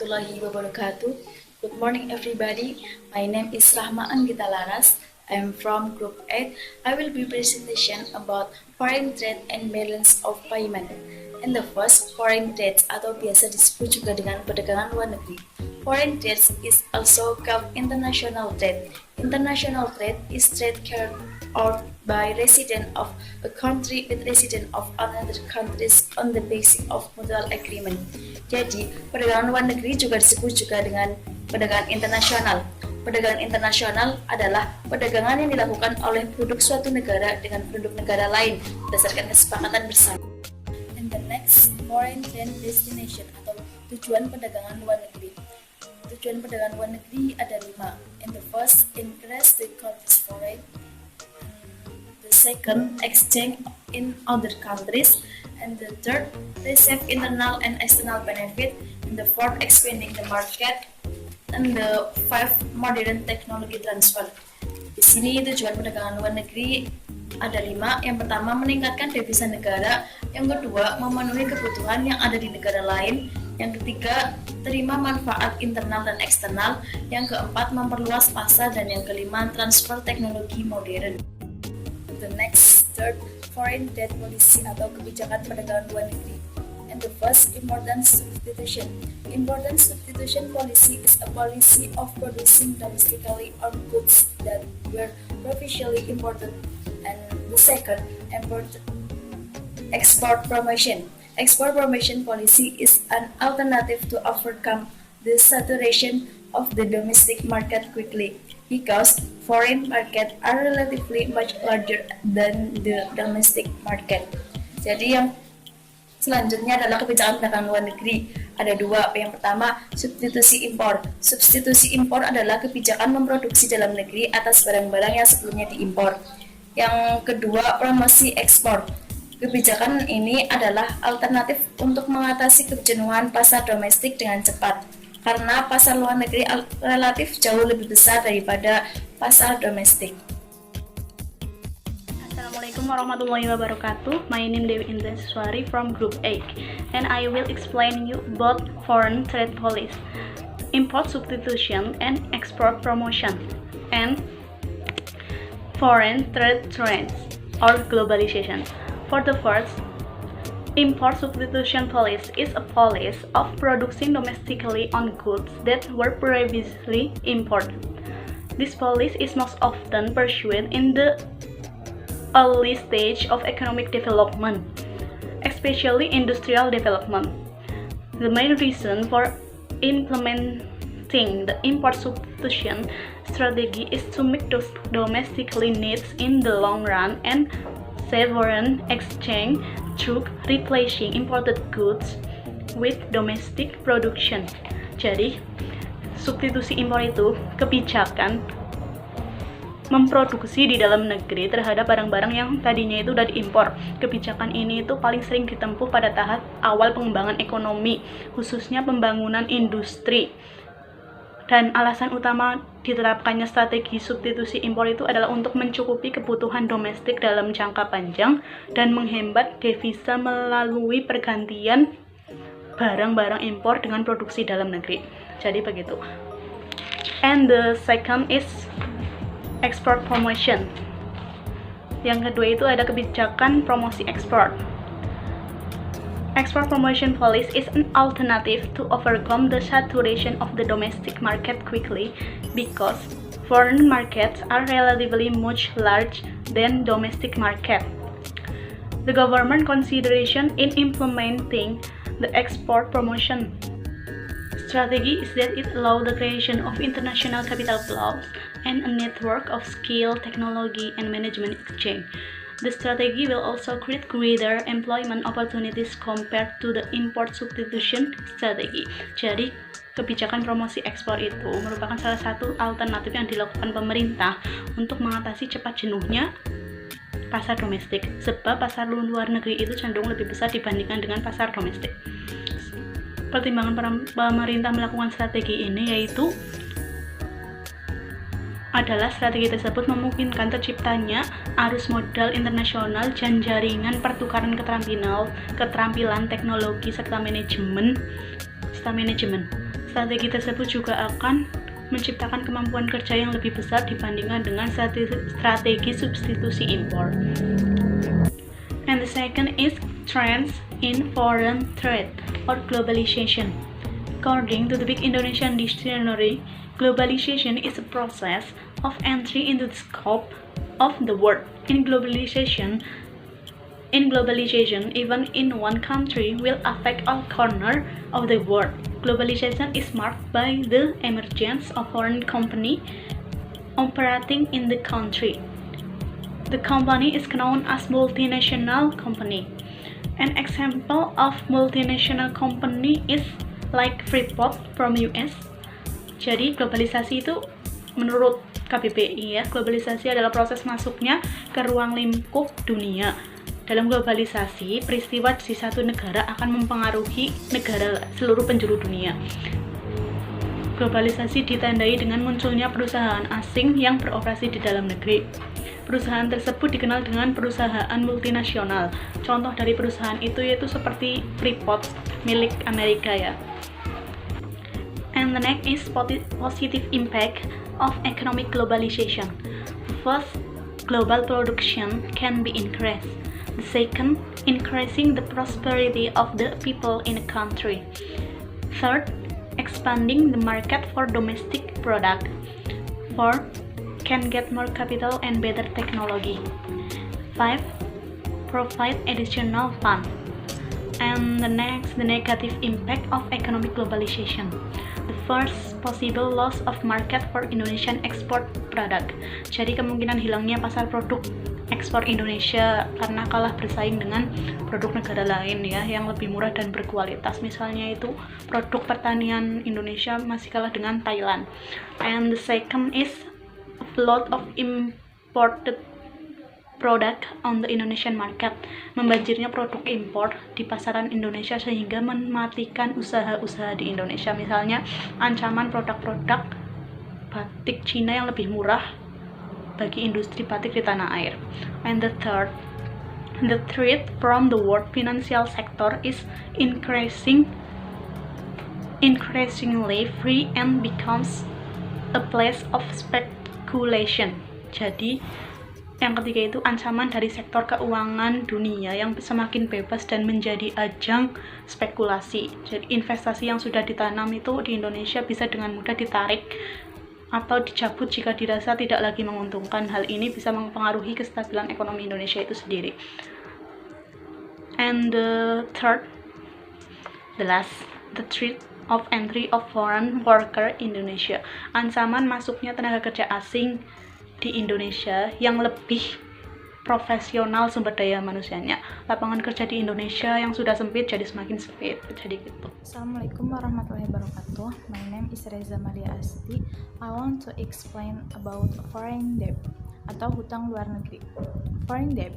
warahmatullahi wabarakatuh. Good morning everybody. My name is Rahma Anggita Laras. I am from Group 8. I will be presentation about foreign trade and balance of payment. And the first, foreign trade atau biasa disebut juga dengan perdagangan luar negeri. Foreign trade is also called international trade. International trade is trade carried out by resident of a country with resident of another countries on the basis of mutual agreement. Jadi, perdagangan luar negeri juga disebut juga dengan perdagangan internasional. Perdagangan internasional adalah perdagangan yang dilakukan oleh produk suatu negara dengan produk negara lain berdasarkan kesepakatan bersama. And the next, foreign trade destination atau tujuan perdagangan luar negeri. Tujuan perdagangan luar negeri ada 5. And the first, increase the country's foreign. The second, exchange in other countries. And the third, receive internal and external benefit. And the fourth, expanding the market. And the fifth, modern technology transfer. Di sini tujuan perdagangan luar negeri ada 5. Yang pertama, meningkatkan devisa negara. Yang kedua, memenuhi kebutuhan yang ada di negara lain. Yang ketiga, terima manfaat internal dan eksternal. Yang keempat, memperluas pasar. Dan yang kelima, transfer teknologi modern. The next, third, foreign trade policy atau kebijakan perdagangan luar negeri. And the first, important substitution. Important substitution policy is a policy of producing domestically on goods that were previously imported. And the second, export promotion. Export promotion policy is an alternative to overcome the saturation of the domestic market quickly, because foreign markets are relatively much larger than the domestic market. Jadi yang selanjutnya adalah kebijakan perdagangan luar negeri. Ada 2. Yang pertama, substitusi impor. Substitusi impor adalah kebijakan memproduksi dalam negeri atas barang-barang yang sebelumnya diimpor. Yang kedua, promosi ekspor. Kebijakan ini adalah alternatif untuk mengatasi kejenuhan pasar domestik dengan cepat, karena pasar luar negeri relatif jauh lebih besar daripada pasar domestik. Assalamualaikum warahmatullahi wabarakatuh. My name Dewi Indonesia from Group 8, and I will explain you about foreign trade policy, import substitution and export promotion, and foreign trade trends or globalization. For the first, import substitution policy is a policy of producing domestically on goods that were previously imported. This policy is most often pursued in the early stage of economic development, especially industrial development. The main reason for implementing the import substitution strategy is to meet those domestically needs in the long run and foreign exchange through replacing imported goods with domestic production. Jadi, substitusi impor itu kebijakan memproduksi di dalam negeri terhadap barang-barang yang tadinya itu udah diimpor. Kebijakan ini itu paling sering ditempuh pada tahap awal pengembangan ekonomi, khususnya pembangunan industri. Dan alasan utama diterapkannya strategi substitusi impor itu adalah untuk mencukupi kebutuhan domestik dalam jangka panjang dan menghemat devisa melalui pergantian barang-barang impor dengan produksi dalam negeri. Jadi begitu. And the second is export promotion. Yang kedua itu ada kebijakan promosi ekspor. Export promotion policy is an alternative to overcome the saturation of the domestic market quickly, because foreign markets are relatively much larger than domestic market. The government consideration in implementing the export promotion strategy is that it allows the creation of international capital flows and a network of skill, technology, and management exchange. The strategy will also create greater employment opportunities compared to the import substitution strategy. Jadi, kebijakan promosi ekspor itu merupakan salah satu alternatif yang dilakukan pemerintah untuk mengatasi cepat jenuhnya pasar domestik, sebab pasar luar negeri itu cenderung lebih besar dibandingkan dengan pasar domestik. Pertimbangan pemerintah melakukan strategi ini yaitu adalah strategi tersebut memungkinkan terciptanya arus modal internasional dan jaringan pertukaran keterampilan teknologi serta manajemen Strategi tersebut juga akan menciptakan kemampuan kerja yang lebih besar dibandingkan dengan strategi substitusi impor. And the second is trends in foreign trade or globalization. According to the Big Indonesian Dictionary, globalization is a process of entry into the scope of the world. In globalization, even in one country will affect all corners of the world. Globalization is marked by the emergence of foreign company operating in the country. The company is known as multinational company. An example of multinational company is like Freeport from US. Jadi globalisasi itu menurut KBBI ya, globalisasi adalah proses masuknya ke ruang lingkup dunia. Dalam globalisasi, peristiwa di satu negara akan mempengaruhi negara seluruh penjuru dunia. Globalisasi ditandai dengan munculnya perusahaan asing yang beroperasi di dalam negeri. Perusahaan tersebut dikenal dengan perusahaan multinasional. Contoh dari perusahaan itu yaitu seperti Freeport milik Amerika ya. And the next is positive impact of economic globalization. First, global production can be increased. The second, increasing the prosperity of the people in a country. Third, expanding the market for domestic product. Fourth, can get more capital and better technology. 5. Provide additional fund. And the next, the negative impact of economic globalization. The first, possible loss of market for Indonesian export product. Jadi kemungkinan hilangnya pasar produk ekspor Indonesia karena kalah bersaing dengan produk negara lain ya yang lebih murah dan berkualitas. Misalnya itu produk pertanian Indonesia masih kalah dengan Thailand. And the second is a lot of imported product on the Indonesian market. Membanjirnya produk impor di pasaran Indonesia sehingga mematikan usaha-usaha di Indonesia. Misalnya ancaman produk-produk batik Cina yang lebih murah bagi industri batik di tanah air. And the third, the threat from the world financial sector is increasingly free and becomes a place of speculation. Jadi yang ketiga itu ancaman dari sektor keuangan dunia yang semakin bebas dan menjadi ajang spekulasi. Jadi investasi yang sudah ditanam itu di Indonesia bisa dengan mudah ditarik atau dicabut jika dirasa tidak lagi menguntungkan. Hal ini bisa mempengaruhi kestabilan ekonomi Indonesia itu sendiri. And the third, the last, the threat of entry of foreign worker Indonesia. Ancaman masuknya tenaga kerja asing di Indonesia yang lebih profesional sumber daya manusianya. Lapangan kerja di Indonesia yang sudah sempit jadi semakin sempit. Jadi gitu. Assalamualaikum warahmatullahi wabarakatuh. My name is Reza Maria Asti. I want to explain about foreign debt atau hutang luar negeri. Foreign debt.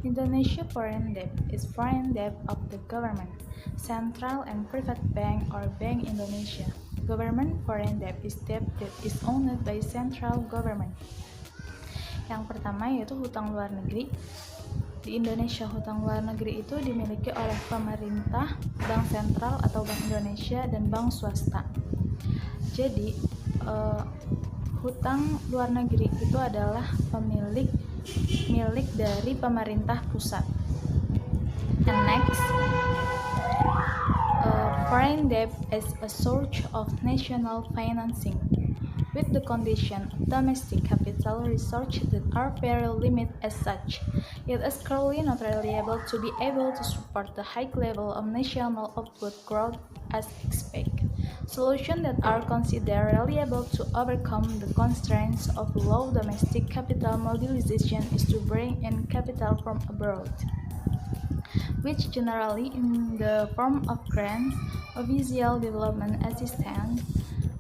Indonesia foreign debt is foreign debt of the government, central and private bank or Bank Indonesia. Government foreign debt is debt that is owned by central government. Yang pertama yaitu hutang luar negeri. Di Indonesia, hutang luar negeri itu dimiliki oleh pemerintah, bank sentral atau Bank Indonesia, dan bank swasta. Jadi, hutang luar negeri itu adalah milik dari pemerintah pusat. And next, foreign debt is a source of national financing, with the condition of domestic capital resources that are very limited as such. It is currently not reliable to be able to support the high level of national output growth as expected. Solutions that are considered reliable to overcome the constraints of low domestic capital mobilization is to bring in capital from abroad, which generally in the form of grants, official development assistance,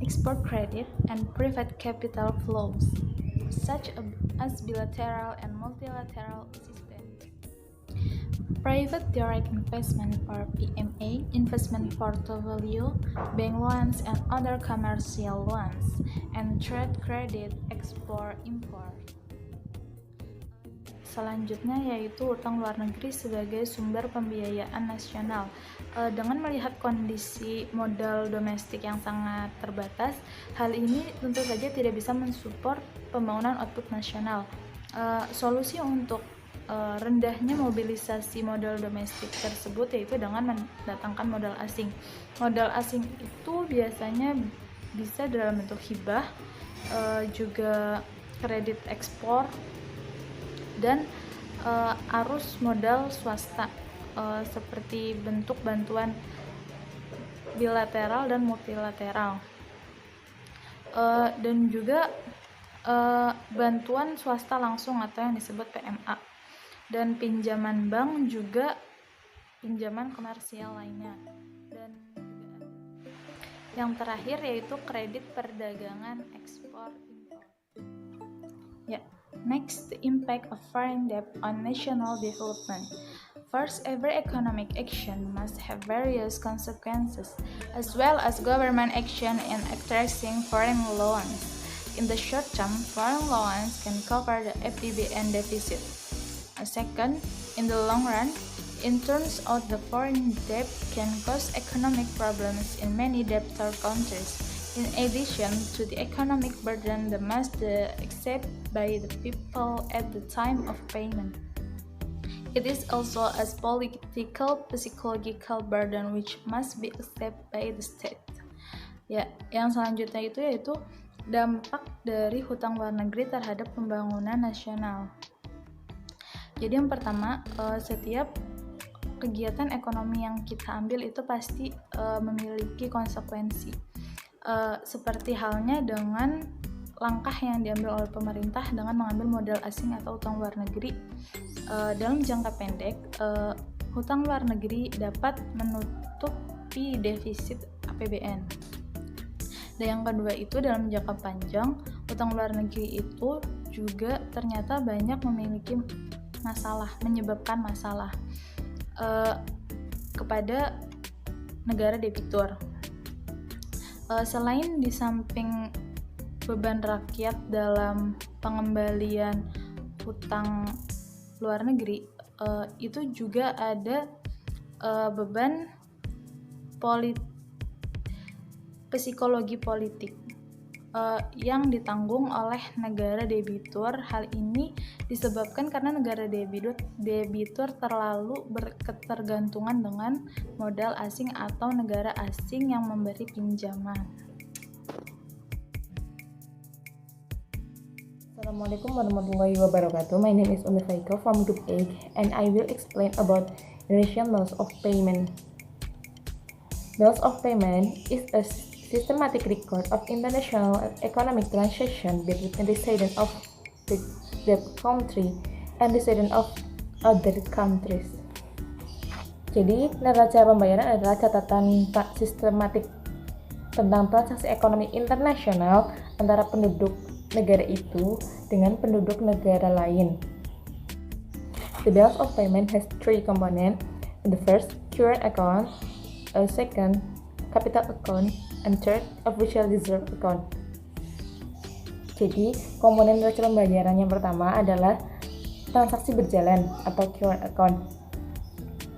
export credit, and private capital flows, such as bilateral and multilateral assistance. Private direct investment or PMA, investment portfolio, bank loans and other commercial loans, and trade credit, export-import. selanjutnya yaitu utang luar negeri sebagai sumber pembiayaan nasional. Dengan melihat kondisi modal domestik yang sangat terbatas, hal ini tentu saja tidak bisa mensupport pembangunan output nasional. Solusi untuk rendahnya mobilisasi modal domestik tersebut yaitu dengan mendatangkan modal asing. Modal asing itu biasanya bisa dalam bentuk hibah, juga kredit ekspor, dan arus modal swasta seperti bentuk bantuan bilateral dan multilateral, dan juga bantuan swasta langsung atau yang disebut PMA, dan pinjaman bank, juga pinjaman komersial lainnya. Dan yang terakhir yaitu kredit perdagangan ekspor impor. Next, the impact of foreign debt on national development. First, every economic action must have various consequences, as well as government action in attracting foreign loans. In the short term, foreign loans can cover the FDBN deficit. Second, in the long run, it turns out the foreign debt can cause economic problems in many debtor countries. In addition to the economic burden that must be accepted by the people at the time of payment, it is also a political, psychological burden which must be accepted by the state. Yang selanjutnya yaitu dampak dari hutang luar negeri terhadap pembangunan nasional. Jadi yang pertama, setiap kegiatan ekonomi yang kita ambil itu pasti memiliki konsekuensi. Seperti halnya dengan langkah yang diambil oleh pemerintah dengan mengambil modal asing atau hutang luar negeri. Dalam jangka pendek, hutang luar negeri dapat menutupi defisit APBN. Dan yang kedua itu dalam jangka panjang, hutang luar negeri itu juga ternyata banyak memiliki masalah, menyebabkan masalah kepada negara debitur. Selain di samping beban rakyat dalam pengembalian hutang luar negeri, itu juga ada beban psikologi politik yang ditanggung oleh negara debitur. Hal ini disebabkan karena negara debitur terlalu berketergantungan dengan modal asing atau negara asing yang memberi pinjaman. Assalamualaikum warahmatullahi wabarakatuh. My name is Umi Faiko from Group 8 and I will explain about Indonesian Bills of Payment. Bills of Payment is a systematic record of international economic transaction between the residents of that country and residents of other countries. Jadi, neraca pembayaran adalah catatan sistematik tentang transaksi ekonomi internasional antara penduduk negara itu dengan penduduk negara lain. The bills of payment has three components. The first, current account, second, capital account, and third, official reserve account. Jadi, komponen neraca pembayaran yang pertama adalah transaksi berjalan atau current account.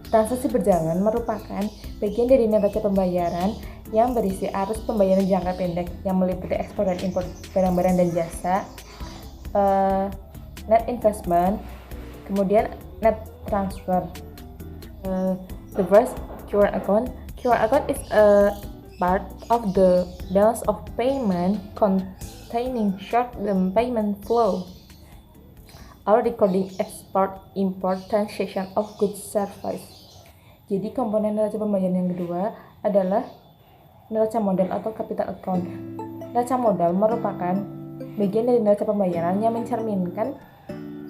Transaksi berjalan merupakan bagian dari neraca pembayaran yang berisi arus pembayaran jangka pendek yang meliputi ekspor dan impor barang-barang dan jasa, net investment, kemudian net transfer. The first, current account. Current account is a part of the bills of payment containing short-term payment flow or recording export-import transaction of goods service. Jadi komponen neraca pembayaran yang kedua adalah neraca modal atau capital account. Neraca modal merupakan bagian dari neraca pembayaran yang mencerminkan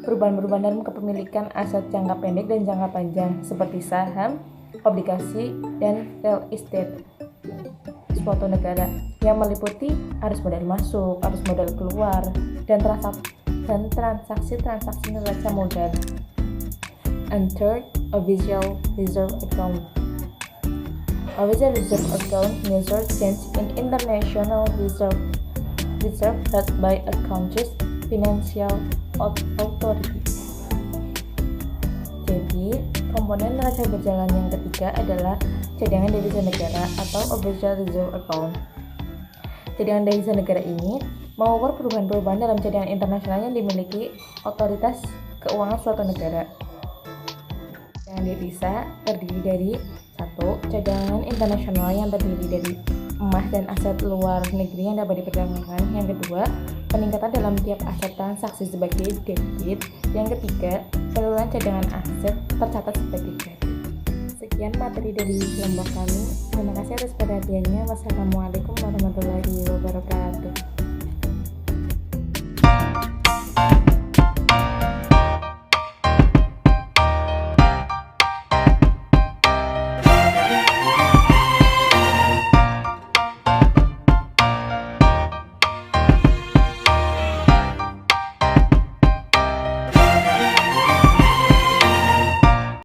perubahan-perubahan dalam kepemilikan aset jangka pendek dan jangka panjang seperti saham, obligasi, dan real estate suatu negara yang meliputi arus modal masuk, arus modal keluar, dan transaksi-transaksi neraca modal. And third, official reserve account. Official reserve account measures change in international reserve held by a country's financial authority. Komponen neraca berjalan yang ketiga adalah cadangan devisa negara atau official reserve account. Cadangan devisa negara ini mengubah perubahan-perubahan dalam cadangan internasional yang dimiliki otoritas keuangan suatu negara. Cadangan devisa terdiri dari 1. Cadangan internasional yang terdiri dari emas dan aset luar negeri yang dapat diperdagangkan. Yang kedua, peningkatan dalam tiap aset transaksi sebagai debit. Yang ketiga, penurunan cadangan aset tercatat sebagai kredit. Sekian materi dari kelompok kami. Terima kasih atas perhatiannya. Wassalamualaikum warahmatullahi wabarakatuh.